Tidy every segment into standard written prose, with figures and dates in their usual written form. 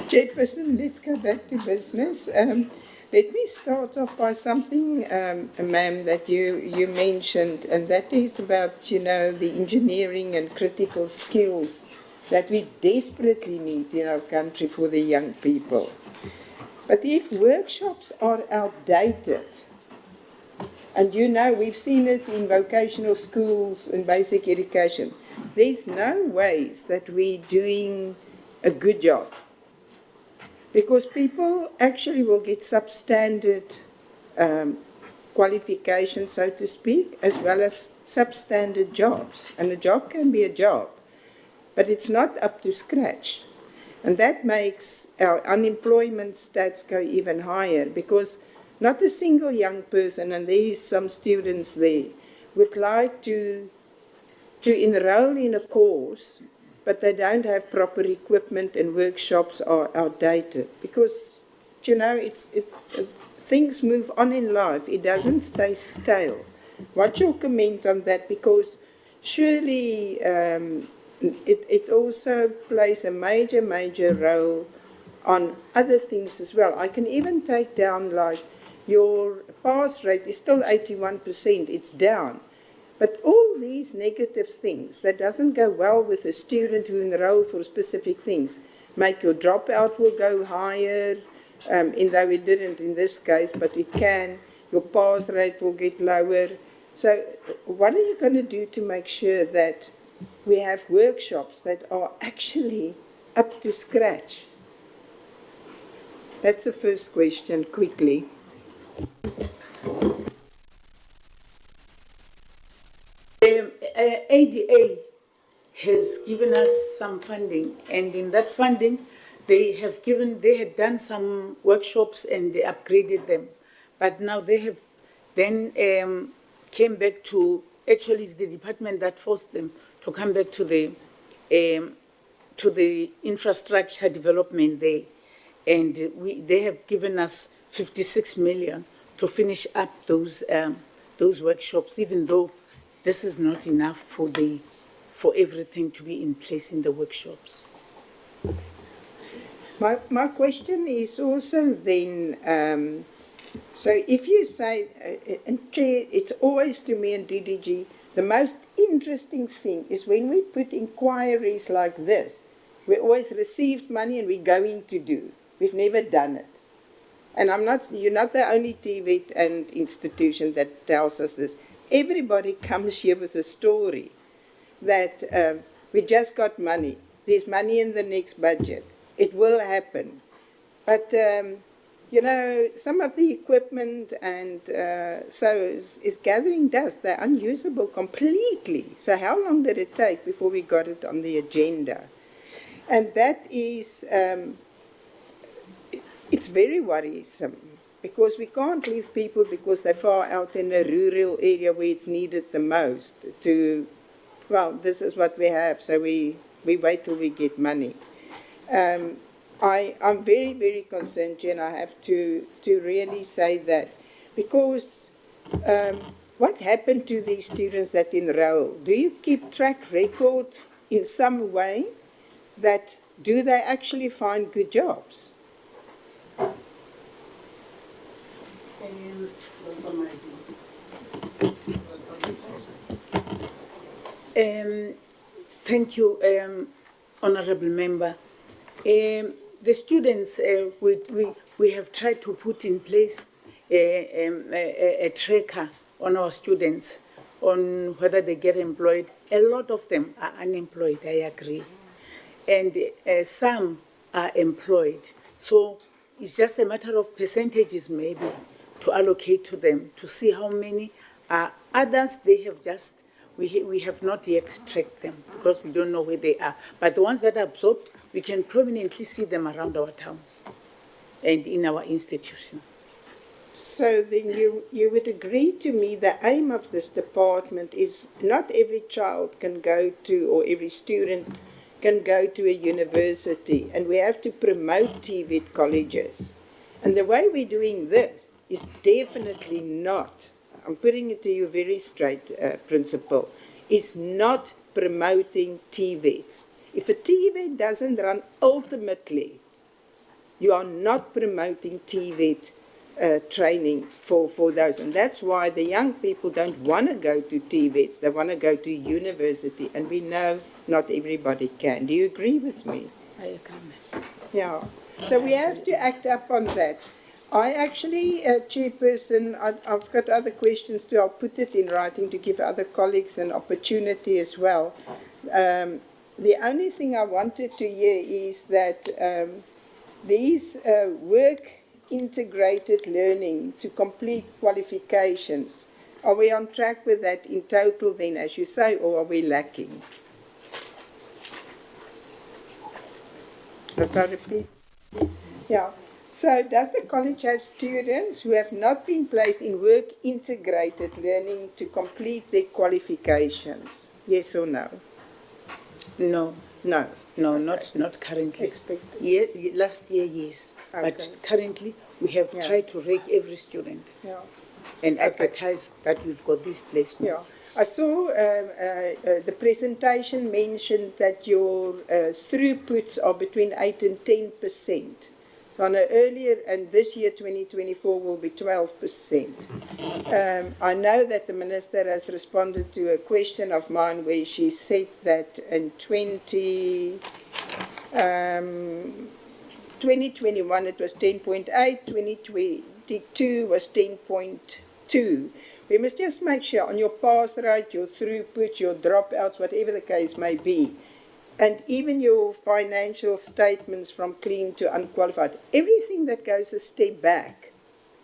Chairperson, let's go back to business. Let me start off by something, ma'am, that you mentioned, and that is about, the engineering and critical skills that we desperately need in our country for the young people. But if workshops are outdated, and we've seen it in vocational schools and basic education, there's no ways that we're doing a good job. Because people actually will get substandard qualifications, so to speak, as well as substandard jobs. And a job can be a job, but it's not up to scratch. And that makes our unemployment stats go even higher, because not a single young person, and there is some students there, would like to enroll in a course, but they don't have proper equipment and workshops are outdated. Because, things move on in life. It doesn't stay stale. What's your comment on that? Because surely it also plays a major, major role on other things as well. I can even take down, like, your pass rate is still 81%. It's down. But all these negative things that doesn't go well with a student who enroll for specific things make your dropout will go higher, though it didn't in this case, but it can. Your pass rate will get lower. So what are you going to do to make sure that we have workshops that are actually up to scratch? That's the first question, quickly. ADA has given us some funding, and in that funding, they had done some workshops and they upgraded them. But now they have then came back to, actually it's the department that forced them to come back to the infrastructure development there. And they have given us 56 million to finish up those workshops, even though this is not enough for everything to be in place in the workshops. My question is also then, so if you say, and Chair, it's always to me and DDG, the most interesting thing is when we put inquiries like this, we always received money and we're going to do. We've never done it. And you're not the only TVET and institution that tells us this. Everybody comes here with a story that we just got money. There's money in the next budget. It will happen. But, some of the equipment and is gathering dust. They're unusable completely. So how long did it take before we got it on the agenda? And that is, it's very worrisome. Because we can't leave people because they're far out in a rural area where it's needed the most this is what we have, so we wait till we get money. I'm very, very concerned, Jen, I have to really say that. Because what happened to these students that enroll? Do you keep track record in some way that do they actually find good jobs? Thank you, Honourable Member. The students, we have tried to put in place a tracker on our students on whether they get employed. A lot of them are unemployed, I agree. And some are employed. So it's just a matter of percentages maybe to allocate to them to see how many are. Others, they have just, we have not yet tracked them because we don't know where they are. But the ones that are absorbed, we can prominently see them around our towns and in our institution. So then you would agree to me the aim of this department is not every child can go to, or every student can go to a university, and we have to promote TVET colleges. And the way we're doing this is definitely not, I'm putting it to you very straight, Principal, is not promoting TVETs. If a TVET doesn't run ultimately you are not promoting TVET training for those. And that's why the young people don't want to go to TVETs. They want to go to university. And we know not everybody can. Do you agree with me? I agree, ma'am. Yeah. So we have to act up on that. I actually, Chairperson, I've got other questions too. I'll put it in writing to give other colleagues an opportunity as well. The only thing I wanted to hear is that these work integrated learning to complete qualifications, are we on track with that in total then, as you say, or are we lacking? Must I repeat? Yeah. So does the college have students who have not been placed in work integrated learning to complete their qualifications? Yes or no? No. No. No, not currently. Expected. Yeah, last year, yes. Okay. But currently, we have tried to rate every student and advertise that we've got these placements. Yeah. I saw the presentation mentioned that your throughputs are between 8 and 10%. On an earlier, and this year, 2024, will be 12%. I know that the Minister has responded to a question of mine where she said that in 2021 it was 10.8, 2022 was 10.2. We must just make sure on your pass rate, your throughput, your dropouts, whatever the case may be, and even your financial statements from clean to unqualified, everything that goes a step back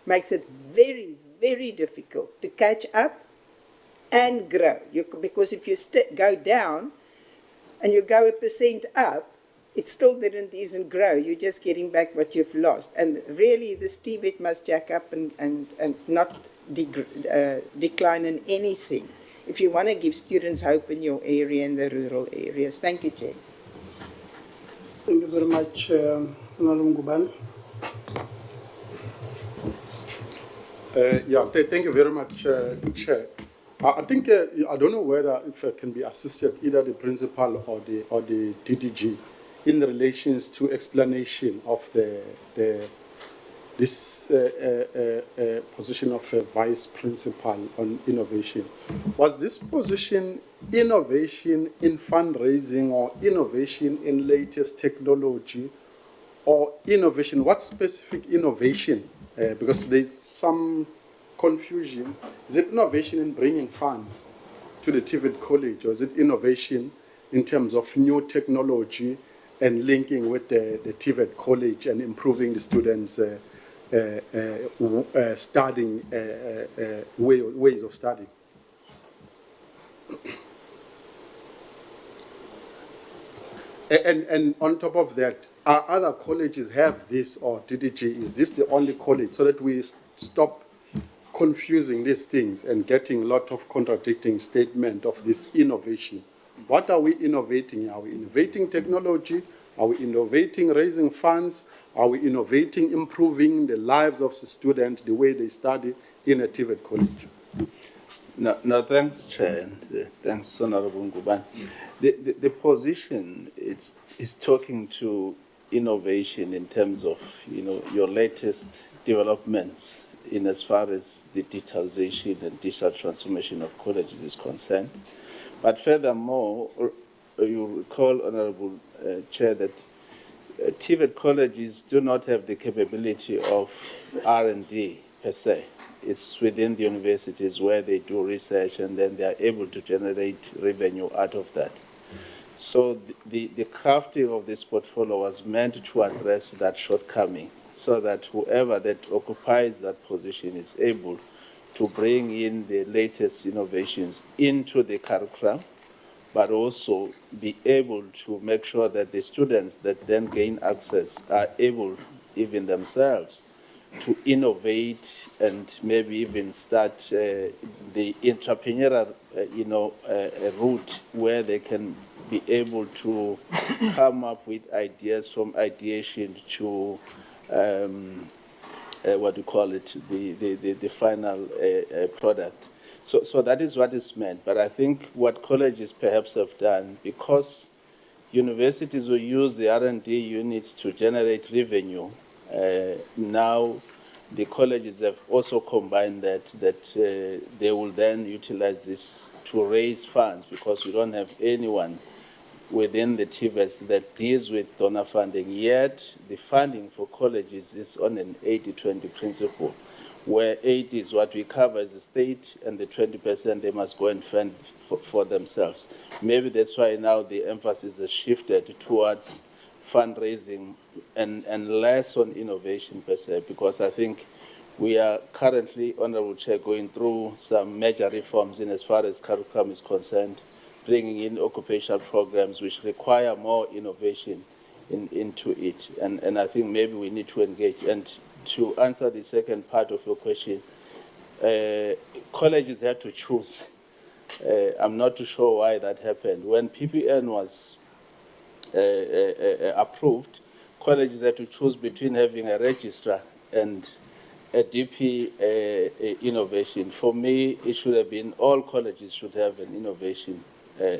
makes it very, very difficult to catch up and grow. Because if you go down and you go 1% up, it still isn't grow. You're just getting back what you've lost. And really, this TVET must jack up and not decline in anything, if you want to give students hope in your area and the rural areas. Thank you, Chair. Thank you very much, Honorable Ngubane. Thank you very much, Chair. I think, I don't know whether if I can be assisted, either the principal or the DDG, in relation to explanation of this position of a vice principal on innovation. Was this position innovation in fundraising or innovation in latest technology or innovation? What specific innovation? Because there's some confusion. Is it innovation in bringing funds to the TVET college, or is it innovation in terms of new technology and linking with the TVET college and improving the students' studying ways of studying? And on top of that, are other colleges have this, or DDG, is this the only college, so that we stop confusing these things and getting a lot of contradicting statement of this innovation? What are we innovating? Are we innovating technology? Are we innovating raising funds? Are we innovating improving the lives of the students, the way they study in a TVET college? No, thanks, Chair, and thanks, Honorable Ngubane. The position is talking to innovation in terms of, your latest developments in as far as the digitalization and digital transformation of colleges is concerned. But furthermore, you recall, Honorable Chair, that TVET colleges do not have the capability of R&D per se. It's within the universities where they do research and then they are able to generate revenue out of that. So the crafting of this portfolio was meant to address that shortcoming, so that whoever that occupies that position is able to bring in the latest innovations into the curriculum, but also be able to make sure that the students that then gain access are able, even themselves, to innovate and maybe even start the entrepreneurial, route where they can be able to come up with ideas from ideation to what do you call it, the final product. So that is what is meant. But I think what colleges perhaps have done, because universities will use the R&D units to generate revenue, Now, the colleges have also combined that they will then utilize this to raise funds, because we don't have anyone within the TVET that deals with donor funding, yet the funding for colleges is on an 80-20 principle, where 80 is what we cover as a state, and the 20% they must go and fund for themselves. Maybe that's why now the emphasis has shifted towards fundraising and less on innovation per se, because I think we are currently, Honorable Chair, going through some major reforms in as far as curriculum is concerned, bringing in occupational programs which require more innovation into it. And I think maybe we need to engage. And to answer the second part of your question, colleges had to choose. I'm not too sure why that happened. When PPN was approved, colleges had to choose between having a registrar and a DP innovation. For me, it should have been all colleges should have an innovation,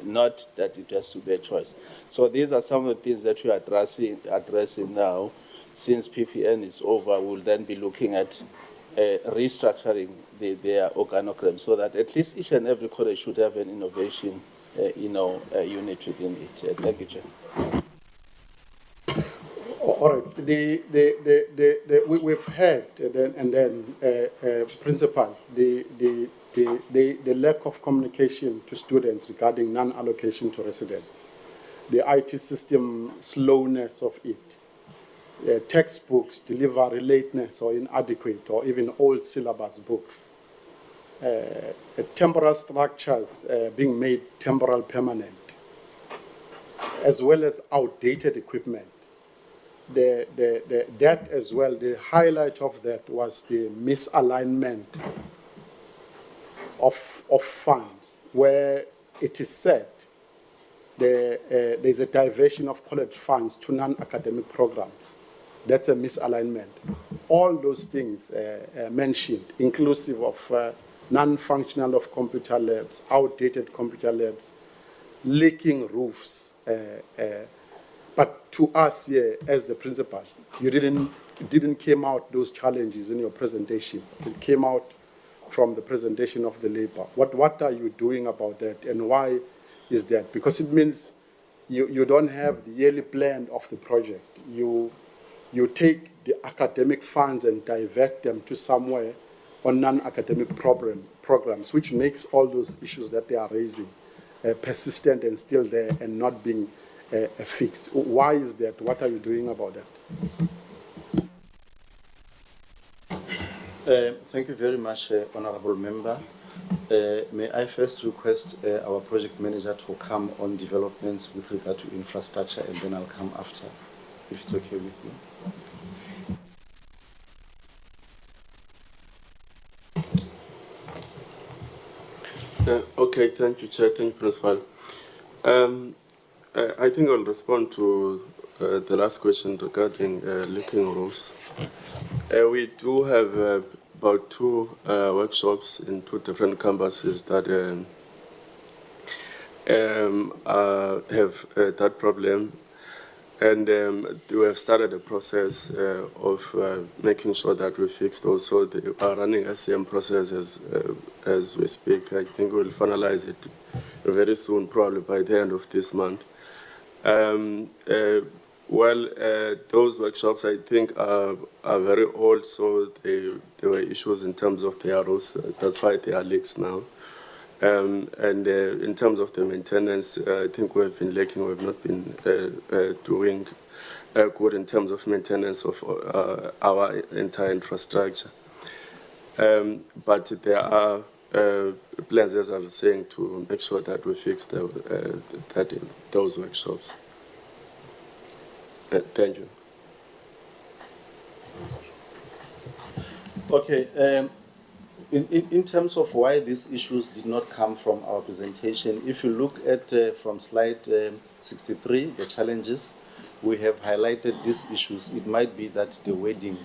not that it has to be a choice. So these are some of the things that we are addressing now. Since PPN is over, we'll then be looking at restructuring their organogram so that at least each and every college should have an innovation unit within it. Thank you, Chair. All right. We've heard principal the lack of communication to students regarding non-allocation to residents, the IT system slowness of it, textbooks delivery lateness or inadequate, or even old syllabus books, temporal structures being made temporal permanent, as well as outdated equipment. That as well, the highlight of that was the misalignment of funds, where it is said there's a diversion of college funds to non-academic programs. That's a misalignment. All those things mentioned, inclusive of non-functional of computer labs, outdated computer labs, leaking roofs. But to us here, as the principal, it didn't came out those challenges in your presentation. It came out from the presentation of the labor. What are you doing about that, and why is that? Because it means you don't have the yearly plan of the project. You take the academic funds and divert them to somewhere on non-academic programs, which makes all those issues that they are raising persistent and still there and not being fixed. Why is that? What are you doing about that? Thank you very much, Honorable Member. May I first request our project manager to come on developments with regard to infrastructure, and then I'll come after, if it's okay with you. Okay, thank you, Chair. Thank you, Principal. I think I'll respond to the last question regarding leaking roofs. We do have about 2 workshops in 2 different campuses that have that problem, and we have started a process of making sure that we fix those. So they are running SCM processes as we speak. I think we'll finalize it very soon, probably by the end of this month. Those workshops, I think, are very old, so there were issues in terms of the arrows. That's why they are leaks now. In terms of the maintenance, I think we've been lacking. We've not been doing good in terms of maintenance of our entire infrastructure. But there are plans, as I was saying, to make sure that we fix those workshops. Thank you. Okay. In terms of why these issues did not come from our presentation, if you look at from slide 63, the challenges, we have highlighted these issues. It might be that the wording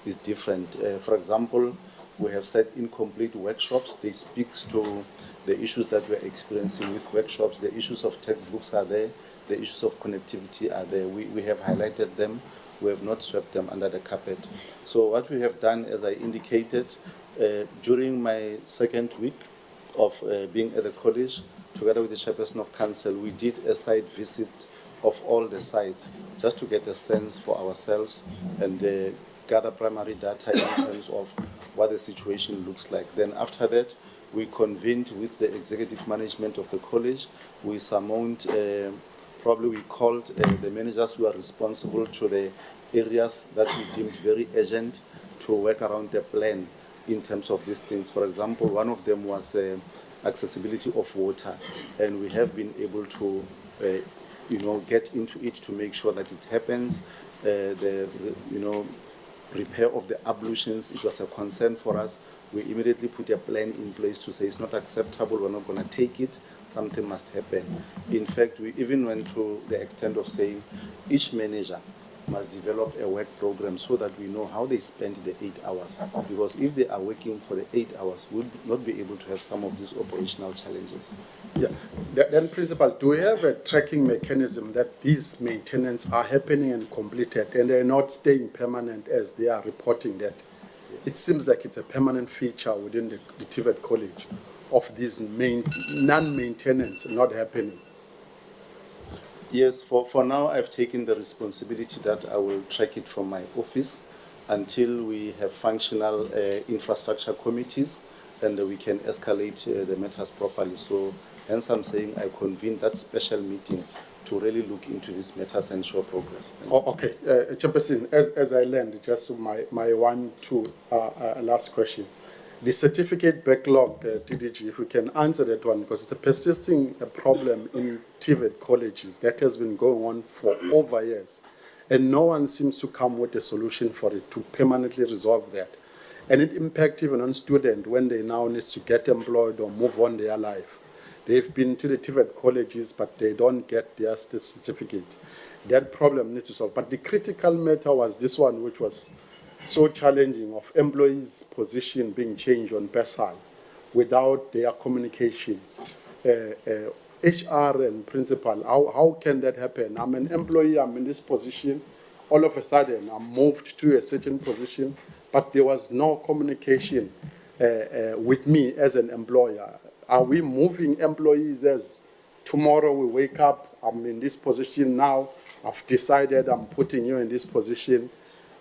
is different. For example, we have said incomplete workshops. They speak to the issues that we're experiencing with workshops. The issues of textbooks are there. The issues of connectivity are there. We have highlighted them. We have not swept them under the carpet. So what we have done, as I indicated, during my second week of being at the college, together with the chairperson of council, we did a site visit of all the sites just to get a sense for ourselves and gather primary data in terms of what the situation looks like. Then after that, we convened with the executive management of the college. We summoned, probably we called the managers who are responsible to the areas that we deemed very urgent to work around the plan in terms of these things. For example, one of them was accessibility of water, and we have been able to get into it to make sure that it happens. Repair of the ablutions, it was a concern for us. We immediately put a plan in place to say it's not acceptable, we're not going to take it, something must happen. In fact, we even went to the extent of saying each manager must develop a work program so that we know how they spend the 8 hours. Because if they are working for the 8 hours, we'll not be able to have some of these operational challenges. Yes. Then, Principal, do we have a tracking mechanism that these maintenance are happening and completed and they're not staying permanent as they are reporting that? It seems like it's a permanent feature within the TVET College of these non-maintenance not happening. Yes, for now, I've taken the responsibility that I will track it from my office until we have functional infrastructure committees and we can escalate the matters properly. So hence I'm saying I convened that special meeting to really look into these matters and show progress. Okay, Chairperson, as I learned, just my last question. The certificate backlog, DDG, if we can answer that one, because it's a persisting problem in TVET colleges that has been going on for over years, and no one seems to come with a solution for it to permanently resolve that. And it impacts even on students when they now need to get employed or move on their life. They've been to the TVET colleges, but they don't get their certificate. That problem needs to solve. But the critical matter was this one, which was so challenging, of employees' position being changed on PESAL without their communications. HR and principal, how can that happen? I'm an employee, I'm in this position, all of a sudden I'm moved to a certain position, but there was no communication with me as an employer. Are we moving employees as tomorrow we wake up, I'm in this position now, I've decided I'm putting you in this position?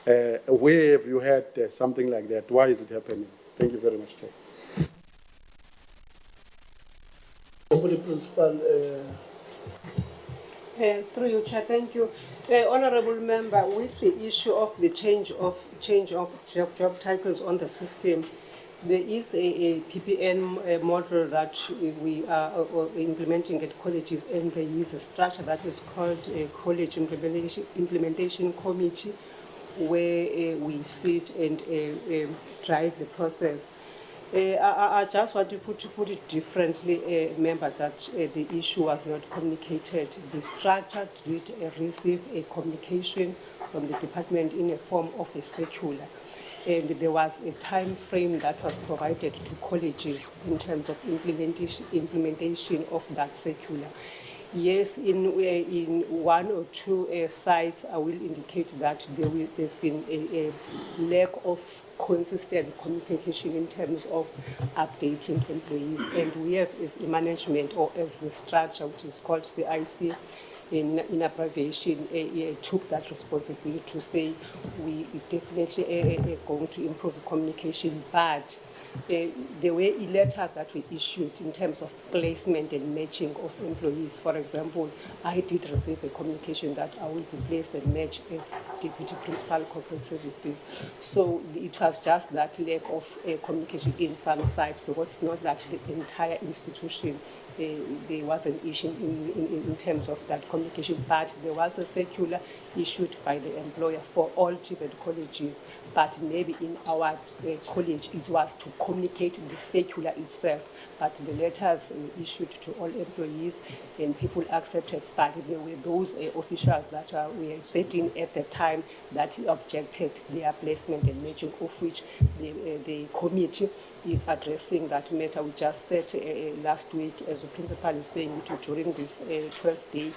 Where have you had something like that? Why is it happening? Thank you very much, Chair. Principal. Through you, Chair, thank you. Honourable Member, with the issue of the change of job titles on the system, there is a PPN model that we are implementing at colleges, and there is a structure that is called a College Implementation Committee, where we sit and drive the process. I just want to put it differently, Member, that the issue was not communicated. The structure did receive a communication from the department in a form of a circular. And there was a time frame that was provided to colleges in terms of implementation of that circular. Yes, in one or two sites, I will indicate that there's been a lack of consistent communication in terms of updating employees. And we have, as management or as the structure, which is called CIC, in abbreviation, took that responsibility to say we definitely are going to improve the communication, but there were letters that we issued in terms of placement and matching of employees. For example, I did receive a communication that I will be placed and matched as Deputy Principal Corporate Services. So it was just that lack of communication in some sites, because it's not that the entire institution there was an issue in terms of that communication, but there was a circular issued by the employer for all TVET colleges, but maybe in our college it was to communicate the circular itself, but the letters were issued to all employees and people accepted, but there were those officials that were sitting at the time that objected their placement and matching, of which the committee is addressing that matter. We just said last week, as the principal is saying, during this 12th day,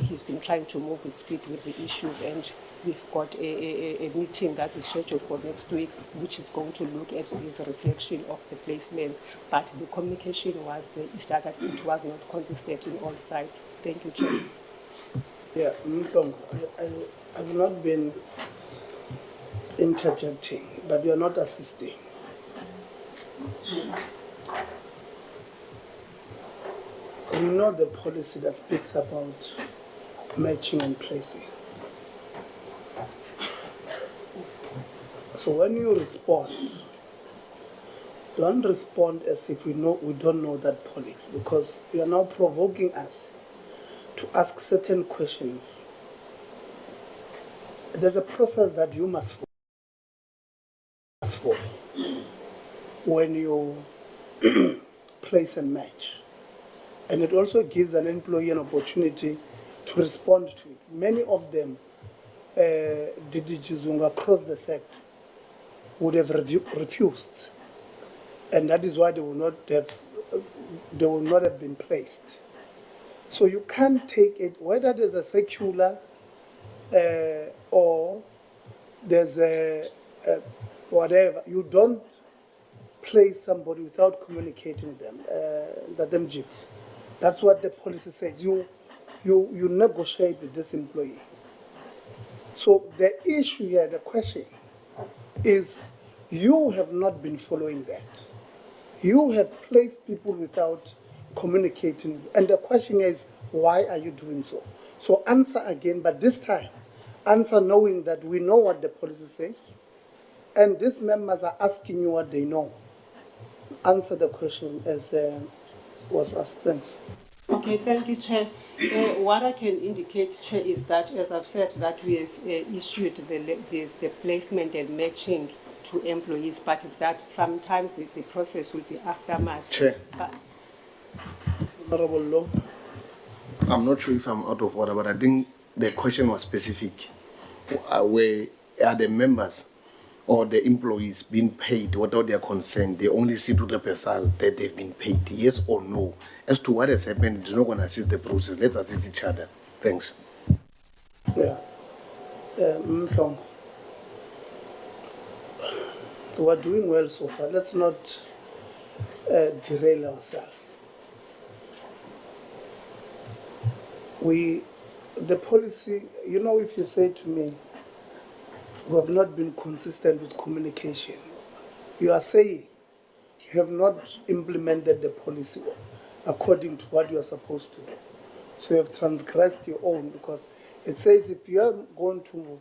he's been trying to move with speed with the issues, and we've got a meeting that is scheduled for next week, which is going to look at this reflection of the placements. But the communication was that it was not consistent in all sides. Thank you, Chair. Yeah, Mhlongo, I've not been interjecting, but you're not assisting. We know the policy that speaks about matching and placing. So when you respond, don't respond as if we don't know that policy, because you are now provoking us to ask certain questions. There's a process that you must follow when you place and match. And it also gives an employee an opportunity to respond to it. Many of them, DDGs across the sector, would have refused. And that is why they will not have been placed. So you can't take it, whether there's a secular or there's a whatever, you don't place somebody without communicating them, That's what the policy says. You negotiate with this employee. So the issue here, the question is, you have not been following that. You have placed people without communicating. And the question is, why are you doing so? So answer again, but this time, answer knowing that we know what the policy says, and these members are asking you what they know. Answer the question as was asked. Thanks. Okay, thank you, Chair. What I can indicate, Chair, is that, as I've said, that we have issued the placement and matching to employees, but it's that sometimes the process will be aftermath. Chair. Honorable Law. I'm not sure if I'm out of order, but I think the question was specific. Where are the members or the employees being paid without their consent? They only see to the person that they've been paid, yes or no? As to what has happened, it's not going to assist the process. Let's assist each other. Thanks. Yeah. Mhlongo. We're doing well so far. Let's not derail ourselves. The policy, if you say to me, we have not been consistent with communication, you are saying you have not implemented the policy according to what you are supposed to. So you have transgressed your own, because it says if you are going to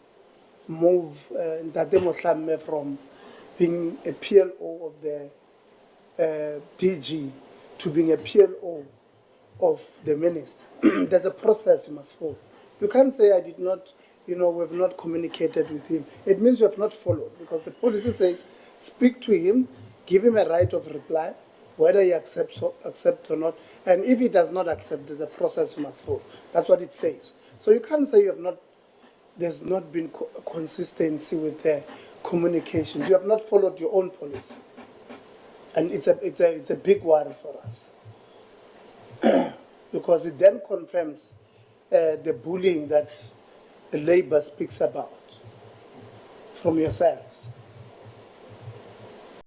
move Ntate Mohlamme from being a PLO of the DG to being a PLO of the minister, there's a process you must follow. You can't say I did not, we have not communicated with him. It means you have not followed, because the policy says speak to him, give him a right of reply, whether he accepts or not. And if he does not accept, there's a process you must follow. That's what it says. So you can't say there's not been consistency with the communication. You have not followed your own policy. And it's a big worry for us. Because it then confirms the bullying that the Labour speaks about from yourselves.